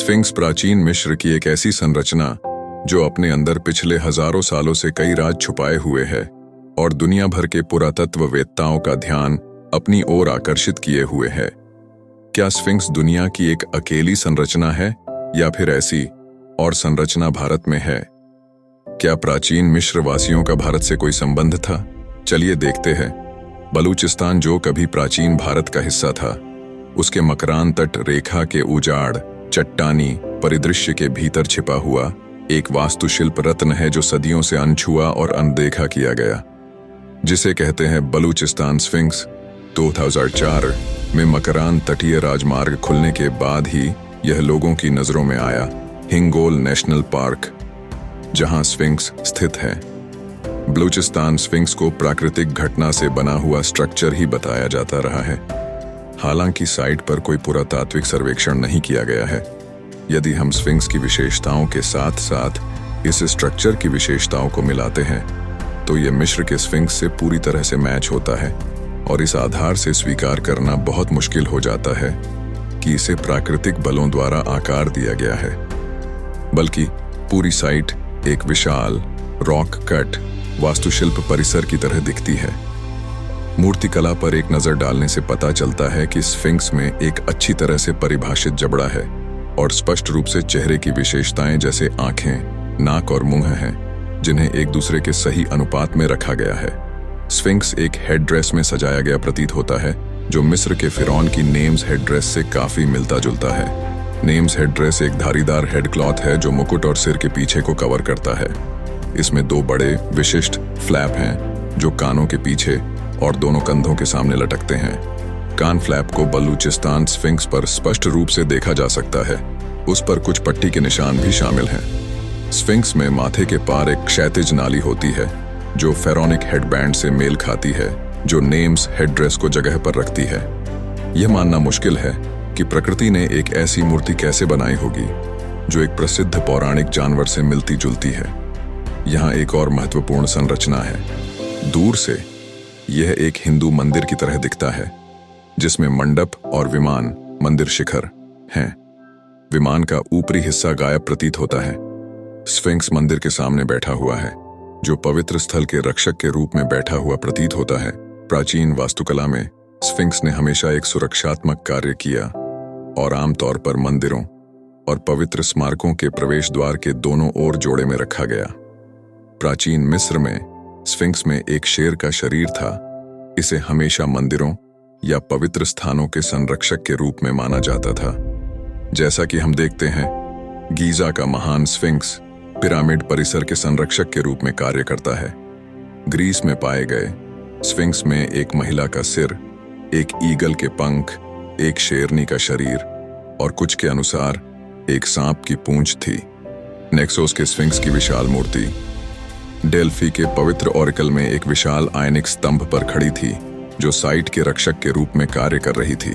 Sphinx प्राचीन मिस्र की एक ऐसी संरचना जो अपने अंदर पिछले हजारों सालों से कई राज छुपाए हुए है और दुनिया भर के पुरातत्ववेत्ताओं का ध्यान अपनी ओर आकर्षित किए हुए है। क्या स्फिंक्स दुनिया की एक अकेली संरचना है या फिर ऐसी और संरचना भारत में है? क्या प्राचीन मिस्र वासियों का भारत से कोई संबंध था? चलिए देखते हैं। बलूचिस्तान जो कभी प्राचीन भारत का हिस्सा था, उसके मकरान तट रेखा के उजाड़ चट्टानी परिदृश्य के भीतर छिपा हुआ एक वास्तुशिल्प रत्न है जो सदियों से अनछुआ और अनदेखा किया गया, जिसे कहते हैं बलूचिस्तान स्फिंक्स। 2004 में मकरान तटीय राजमार्ग खुलने के बाद ही यह लोगों की नजरों में आया। हिंगोल नेशनल पार्क, जहां स्फिंक्स स्थित है। बलूचिस्तान स्फिंक्स को प्राकृतिक घटना से बना हुआ स्ट्रक्चर ही बताया जाता रहा है। हालांकि साइट पर कोई पुरातात्विक सर्वेक्षण नहीं किया गया है। यदि हम स्फिंक्स की विशेषताओं के साथ साथ इस स्ट्रक्चर की विशेषताओं को मिलाते हैं तो यह मिस्र के स्फिंक्स से पूरी तरह से मैच होता है और इस आधार से स्वीकार करना बहुत मुश्किल हो जाता है कि इसे प्राकृतिक बलों द्वारा आकार दिया गया है, बल्कि पूरी साइट एक विशाल रॉक कट वास्तुशिल्प परिसर की तरह दिखती है। मूर्तिकला पर एक नजर डालने से पता चलता है कि स्फिंक्स में एक अच्छी तरह से परिभाषित जबड़ा है और स्पष्ट रूप से चेहरे की विशेषताएं जैसे आंखें, नाक और मुंह हैं, जिन्हें एक दूसरे के सही अनुपात में रखा गया है। स्फिंक्स एक हेड ड्रेस में सजाया गया प्रतीत होता है जो मिस्र के फिरौन की नेम्स हेड ड्रेस से काफी मिलता जुलता है। नेम्स हेड ड्रेस एक धारीदार हेड क्लॉथ है जो मुकुट और सिर के पीछे को कवर करता है। इसमें दो बड़े विशिष्ट फ्लैप हैं जो कानों के पीछे और दोनों कंधों के सामने लटकते हैं। कान फ्लैप को बलूचिस्तान स्फिंक्स पर स्पष्ट रूप से देखा जा सकता है। उस पर कुछ पट्टी के निशान भी शामिल हैं। स्फिंक्स में माथे के पार एक क्षैतिज नाली होती है जो फेरोनिक हेडबैंड से मेल खाती है, जो नेम्स हेड ड्रेस को जगह पर रखती है। यह मानना मुश्किल है कि प्रकृति ने एक ऐसी मूर्ति कैसे बनाई होगी जो एक प्रसिद्ध पौराणिक जानवर से मिलती जुलती है। यहाँ एक और महत्वपूर्ण संरचना है। दूर से यह एक हिंदू मंदिर की तरह दिखता है जिसमें मंडप और विमान मंदिर शिखर हैं। विमान का ऊपरी हिस्सा गायब प्रतीत होता है। स्फिंक्स मंदिर के सामने बैठा हुआ है जो पवित्र स्थल के रक्षक के रूप में बैठा हुआ प्रतीत होता है। प्राचीन वास्तुकला में स्फिंक्स ने हमेशा एक सुरक्षात्मक कार्य किया और आमतौर पर मंदिरों और पवित्र स्मारकों के प्रवेश द्वार के दोनों ओर जोड़े में रखा गया। प्राचीन मिस्र में स्फिंक्स में एक शेर का शरीर था। इसे हमेशा मंदिरों या पवित्र स्थानों के संरक्षक के रूप में माना जाता था। जैसा कि हम देखते हैं, गीजा का महान स्फिंक्स पिरामिड परिसर के संरक्षक के रूप में कार्य करता है। ग्रीस में पाए गए स्फिंक्स में एक महिला का सिर, एक ईगल के पंख, एक शेरनी का शरीर और कुछ के अनुसार एक सांप की पूंछ थी। नेक्सोस के स्फिंक्स की विशाल मूर्ति डेल्फी के पवित्र ओरेकल में एक विशाल आयनिक स्तंभ पर खड़ी थी जो साइट के रक्षक के रूप में कार्य कर रही थी।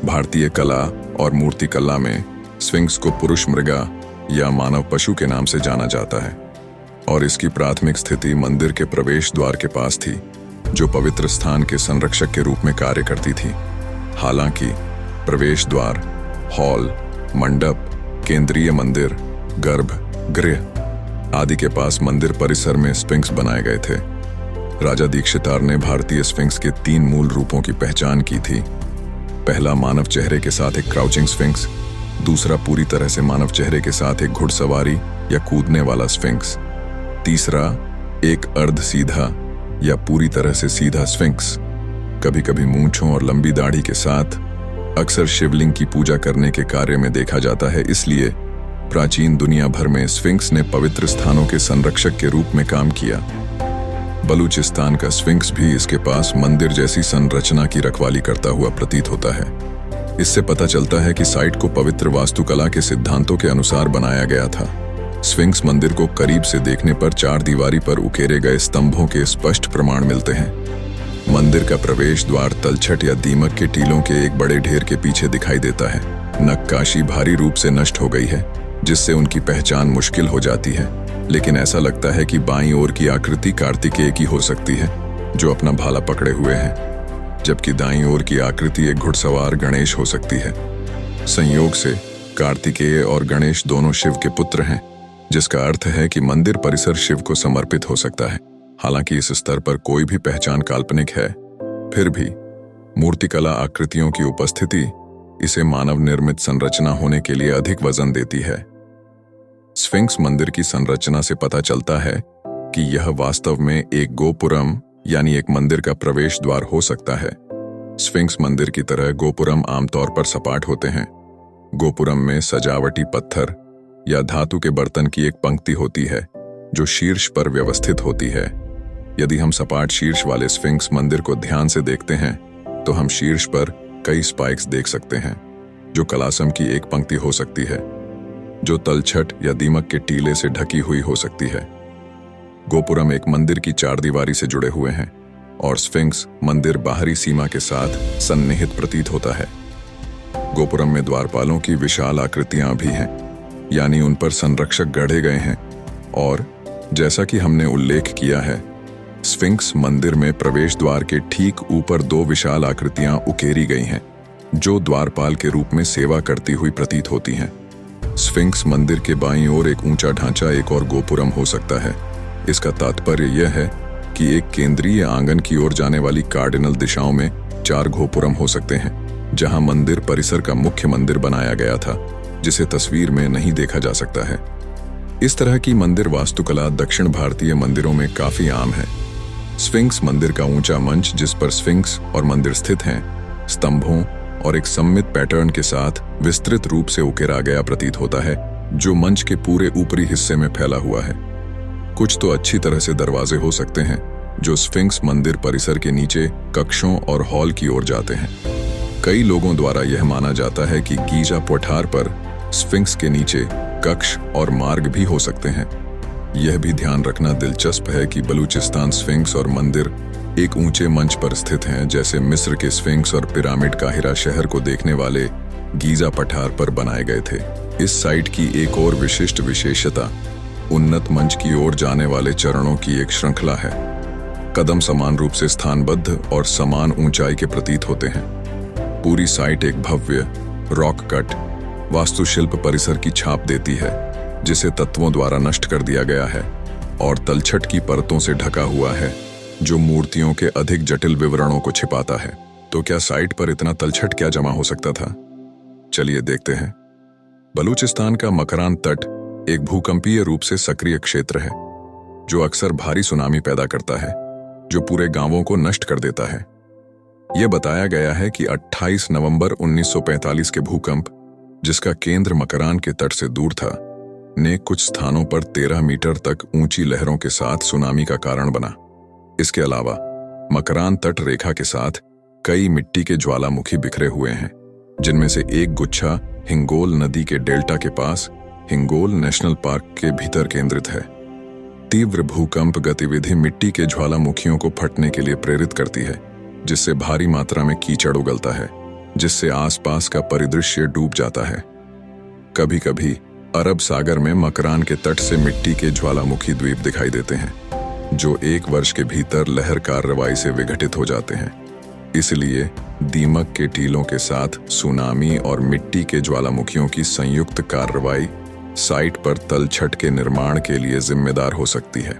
भारतीय कला और मूर्तिकला में स्फिंक्स को पुरुष मृगा या मानव पशु के नाम से जाना जाता है और इसकी प्राथमिक स्थिति मंदिर के प्रवेश द्वार के पास थी जो पवित्र स्थान के संरक्षक के रूप में कार्य करती थी। हालांकि प्रवेश द्वार, हॉल, मंडप, केंद्रीय मंदिर, गर्भगृह आदि के पास मंदिर परिसर में स्फिंक्स बनाए गए थे। राजा दीक्षितार ने भारतीय स्फिंक्स के 3 मूल रूपों की पहचान की थी। पहला मानव चेहरे के साथ एक क्राउचिंग स्फिंक्स, दूसरा पूरी तरह से मानव चेहरे के साथ एक घुड़सवारी या कूदने वाला स्फिंक्स, तीसरा एक अर्ध सीधा या पूरी तरह से सीधा स्फिंक्स, कभी कभी मूंछों और लंबी दाढ़ी के साथ। अक्सर शिवलिंग की पूजा करने के कार्य में देखा जाता है, इसलिए प्राचीन दुनिया भर में स्फिंक्स ने पवित्र स्थानों के संरक्षक के रूप में काम किया। बलूचिस्तान का स्फिंक्स भी इसके पास मंदिर जैसी संरचना की रखवाली करता हुआ प्रतीत होता है। इससे पता चलता है कि साइट को पवित्र वास्तुकला के सिद्धांतों के अनुसार बनाया गया था। स्फिंक्स मंदिर को करीब से देखने पर 4 दीवारी पर उकेरे गए स्तंभों के स्पष्ट प्रमाण मिलते हैं। मंदिर का प्रवेश द्वार तलछट या दीमक के टीलों के एक बड़े ढेर के पीछे दिखाई देता है। नक्काशी भारी रूप से नष्ट हो गई है जिससे उनकी पहचान मुश्किल हो जाती है, लेकिन ऐसा लगता है कि बाईं ओर की आकृति कार्तिकेय की हो सकती है जो अपना भाला पकड़े हुए है, जबकि दाईं ओर की आकृति एक घुड़सवार गणेश हो सकती है। संयोग से कार्तिकेय और गणेश दोनों शिव के पुत्र हैं, जिसका अर्थ है कि मंदिर परिसर शिव को समर्पित हो सकता है। हालांकि इस स्तर पर कोई भी पहचान काल्पनिक है, फिर भी मूर्तिकला आकृतियों की उपस्थिति इसे मानव निर्मित संरचना होने के लिए अधिक वजन देती है। स्फिंक्स मंदिर की संरचना से पता चलता है कि यह वास्तव में एक गोपुरम यानी एक मंदिर का प्रवेश द्वार हो सकता है। स्फिंक्स मंदिर की तरह गोपुरम आमतौर पर सपाट होते हैं। गोपुरम में सजावटी पत्थर या धातु के बर्तन की एक पंक्ति होती है जो शीर्ष पर व्यवस्थित होती है। यदि हम सपाट शीर्ष वाले स्फिंक्स मंदिर को ध्यान से देखते हैं तो हम शीर्ष पर कई स्पाइक्स देख सकते हैं, जो कलासम की एक पंक्ति हो सकती है जो तलछट या दीमक के टीले से ढकी हुई हो सकती है। गोपुरम एक मंदिर की चारदीवारी से जुड़े हुए हैं और स्फिंक्स मंदिर बाहरी सीमा के साथ सन्निहित प्रतीत होता है। गोपुरम में द्वारपालों की विशाल आकृतियां भी हैं, यानी उन पर संरक्षक गढ़े गए हैं, और जैसा कि हमने उल्लेख किया है, स्फिंक्स मंदिर में प्रवेश द्वार के ठीक ऊपर दो विशाल आकृतियां उकेरी गई हैं, जो द्वारपाल के रूप में सेवा करती हुई प्रतीत होती हैं। स्फिंक्स मंदिर के बाईं ओर एक ऊंचा ढांचा एक और गोपुरम हो सकता है। इसका तात्पर्य यह है कि एक केंद्रीय आंगन की ओर जाने वाली कार्डिनल दिशाओं में 4 गोपुरम हो सकते हैं, जहां मंदिर परिसर का मुख्य मंदिर बनाया गया था, जिसे तस्वीर में नहीं देखा जा सकता है। इस तरह की मंदिर वास्तुकला दक्षिण भारतीय मंदिरों में काफी आम है। स्फिंक्स मंदिर का ऊंचा मंच, जिस पर स्फिंक्स और मंदिर स्थित हैं, स्तंभों और एक सममित पैटर्न के साथ विस्तृत रूप से उकेरा गया प्रतीत होता है, जो मंच के पूरे ऊपरी हिस्से में फैला हुआ है। कुछ तो अच्छी तरह से दरवाजे हो सकते हैं जो स्फिंक्स मंदिर परिसर के नीचे कक्षों और हॉल की ओर जाते हैं। कई लोगों द्वारा यह माना जाता है कि गीजा पठार पर स्फिंक्स के नीचे कक्ष और मार्ग भी हो सकते हैं। यह भी ध्यान रखना दिलचस्प है कि बलूचिस्तान स्फिंक्स और मंदिर एक ऊंचे मंच पर स्थित हैं, जैसे मिस्र के स्फिंक्स और पिरामिड काहिरा शहर को देखने वाले गीजा पठार पर बनाए गए थे। इस साइट की एक और विशिष्ट विशेषता उन्नत मंच की ओर जाने वाले चरणों की एक श्रृंखला है। कदम समान रूप से स्थानबद्ध और समान ऊंचाई के प्रतीत होते हैं। पूरी साइट एक भव्य रॉक कट वास्तुशिल्प परिसर की छाप देती है, जिसे तत्वों द्वारा नष्ट कर दिया गया है और तलछट की परतों से ढका हुआ है, जो मूर्तियों के अधिक जटिल विवरणों को छिपाता है। तो क्या साइट पर इतना तलछट क्या जमा हो सकता था? चलिए देखते हैं। बलूचिस्तान का मकरान तट एक भूकंपीय रूप से सक्रिय क्षेत्र है, जो अक्सर भारी सुनामी पैदा करता है, जो पूरे गांवों को नष्ट कर देता है। यह बताया गया है कि 28 नवंबर 1945 के भूकंप, जिसका केंद्र मकरान के तट से दूर था, ने कुछ स्थानों पर 13 मीटर तक ऊंची लहरों के साथ सुनामी का कारण बना। इसके अलावा मकरान तट रेखा के साथ कई मिट्टी के ज्वालामुखी बिखरे हुए हैं, जिनमें से एक गुच्छा हिंगोल नदी के डेल्टा के पास हिंगोल नेशनल पार्क के भीतर केंद्रित है। तीव्र भूकंप गतिविधि मिट्टी के ज्वालामुखियों को फटने के लिए प्रेरित करती है, जिससे भारी मात्रा में कीचड़ उगलता है, जिससे आसपास का परिदृश्य डूब जाता है। कभी कभी अरब सागर में मकरान के तट से मिट्टी के ज्वालामुखी द्वीप दिखाई देते हैं, जो 1 वर्ष के भीतर लहर कार्रवाई से विघटित हो जाते हैं। इसलिए दीमक के टीलों के साथ सुनामी और मिट्टी के ज्वालामुखियों की संयुक्त कार्रवाई साइट पर तलछट के निर्माण के लिए जिम्मेदार हो सकती है।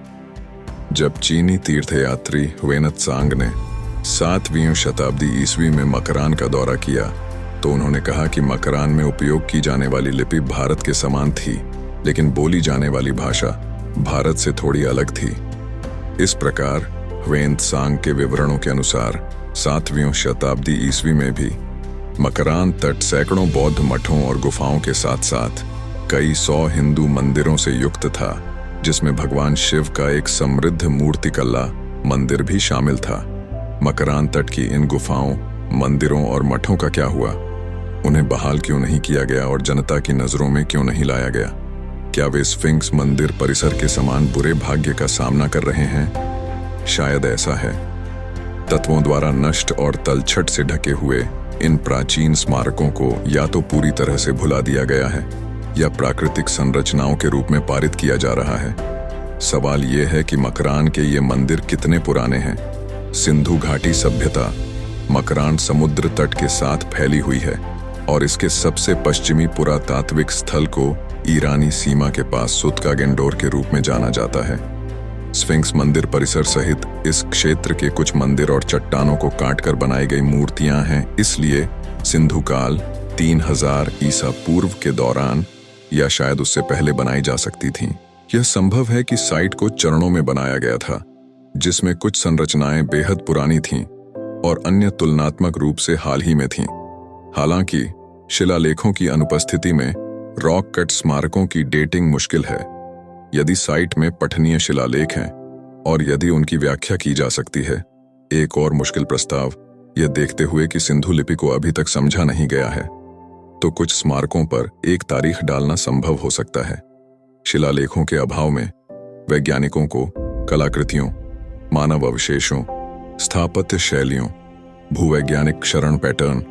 जब चीनी तीर्थयात्री ह्वेनत्सांग ने 7वीं शताब्दी ईस्वी में मकरान का दौरा किया, तो उन्होंने कहा कि मकरान में उपयोग की जाने वाली लिपि भारत के समान थी, लेकिन बोली जाने वाली भाषा भारत से थोड़ी अलग थी। इस प्रकार ह्वेनत्सांग के विवरणों के अनुसार 7वीं शताब्दी ईस्वी में भी मकरान तट सैकड़ों बौद्ध मठों और गुफाओं के साथ साथ कई 100 हिंदू मंदिरों से युक्त था, जिसमें भगवान शिव का एक समृद्ध मूर्तिकला मंदिर भी शामिल था। मकरान तट की इन गुफाओं, मंदिरों और मठों का क्या हुआ? उन्हें बहाल क्यों नहीं किया गया और जनता की नजरों में क्यों नहीं लाया गया? क्या वे स्फिंक्स मंदिर परिसर के समान बुरे भाग्य का सामना कर रहे हैं? शायद ऐसा है। तत्वों द्वारा नष्ट और तलछट से ढके हुए इन प्राचीन स्मारकों को या तो पूरी तरह से भुला दिया गया है या प्राकृतिक संरचनाओं के रूप में पारित किया जा रहा है। सवाल यह है कि मकरान के ये मंदिर कितने पुराने हैं। सिंधु घाटी सभ्यता मकरान समुद्र तट के साथ फैली हुई है, और इसके सबसे पश्चिमी पुरातात्विक स्थल को ईरानी सीमा के पास सुतका गेंडोर के रूप में जाना जाता है। स्फिंक्स मंदिर परिसर सहित इस क्षेत्र के कुछ मंदिर और चट्टानों को काटकर बनाई गई मूर्तियां हैं, इसलिए सिंधु काल 3000 ईसा पूर्व के दौरान या शायद उससे पहले बनाई जा सकती थीं। यह संभव है कि साइट को चरणों में बनाया गया था, जिसमें कुछ संरचनाएं बेहद पुरानी थीं और अन्य तुलनात्मक रूप से हाल ही में थीं। हालांकि शिलालेखों की अनुपस्थिति में रॉक कट स्मारकों की डेटिंग मुश्किल है। यदि साइट में पठनीय शिलालेख हैं और यदि उनकी व्याख्या की जा सकती है। एक और मुश्किल प्रस्ताव यह देखते हुए कि सिंधु लिपि को अभी तक समझा नहीं गया है, तो कुछ स्मारकों पर एक तारीख डालना संभव हो सकता है। शिलालेखों के अभाव में वैज्ञानिकों को कलाकृतियों, मानव अवशेषों, स्थापत्य शैलियों, भूवैज्ञानिक क्षरण पैटर्न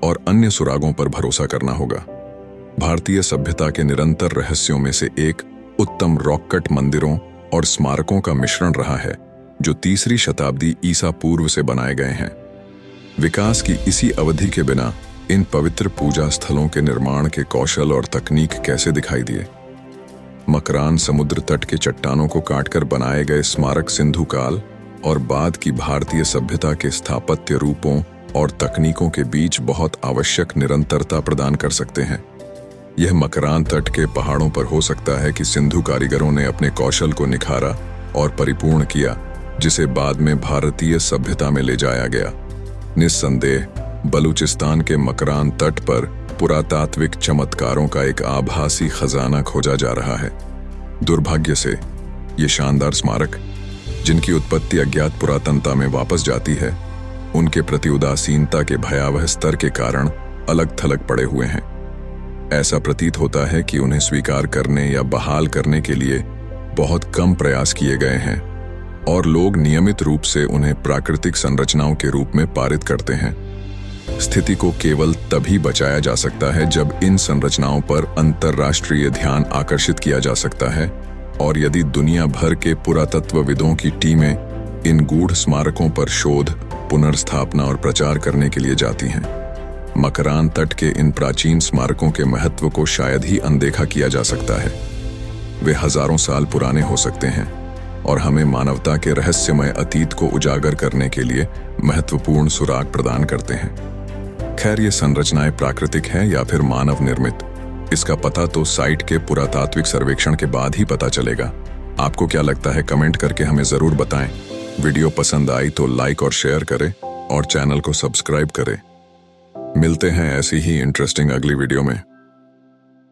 और अन्य सुरागों पर भरोसा करना होगा। भारतीय सभ्यता के निरंतर रहस्यों में से एक उत्तम रॉक कट मंदिरों और स्मारकों का मिश्रण रहा है, जो 3री शताब्दी ईसा पूर्व से बनाए गए हैं। विकास की इसी अवधि के बिना इन पवित्र पूजा स्थलों के निर्माण के कौशल और तकनीक कैसे दिखाई दिए। मकरान समुद्र तट के चट्टानों को काटकर बनाए गए स्मारक सिंधु काल और बाद की भारतीय सभ्यता के स्थापत्य रूपों और तकनीकों के बीच बहुत आवश्यक निरंतरता प्रदान कर सकते हैं। यह मकरान तट के पहाड़ों पर हो सकता है कि सिंधु कारीगरों ने अपने कौशल को निखारा और परिपूर्ण किया, जिसे बाद में भारतीय सभ्यता में ले जाया गया। निस्संदेह बलूचिस्तान के मकरान तट पर पुरातात्विक चमत्कारों का एक आभासी खजाना खोजा जा रहा है। दुर्भाग्य से ये शानदार स्मारक, जिनकी उत्पत्ति अज्ञात पुरातनता में वापस जाती है, उनके प्रति उदासीनता के भयावह स्तर के कारण अलग थलग पड़े हुए हैं। ऐसा प्रतीत होता है कि उन्हें स्वीकार करने या बहाल करने के लिए बहुत कम प्रयास किए गए हैं और लोग नियमित रूप से उन्हें प्राकृतिक संरचनाओं के रूप में पारित करते हैं। स्थिति को केवल तभी बचाया जा सकता है जब इन संरचनाओं पर अंतर्राष्ट्रीय ध्यान आकर्षित किया जा सकता है और यदि दुनिया भर के पुरातत्वविदों की टीमें इन गूढ़ स्मारकों पर शोध, पुनर्स्थापना और प्रचार करने के लिए जाती हैं। मकरान तट के इन प्राचीन स्मारकों के महत्व को शायद ही अनदेखा किया जा सकता है। वे हजारों साल पुराने हो सकते हैं और हमें मानवता के रहस्यमय अतीत को उजागर करने के लिए महत्वपूर्ण सुराग प्रदान करते हैं। खैर, ये संरचनाएं प्राकृतिक हैं या फिर मानव निर्मित, इसका पता तो साइट के पुरातात्विक सर्वेक्षण के बाद ही पता चलेगा। आपको क्या लगता है, कमेंट करके हमें जरूर बताएं। वीडियो पसंद आई तो लाइक और शेयर करें और चैनल को सब्सक्राइब करें। मिलते हैं ऐसी ही इंटरेस्टिंग अगली वीडियो में।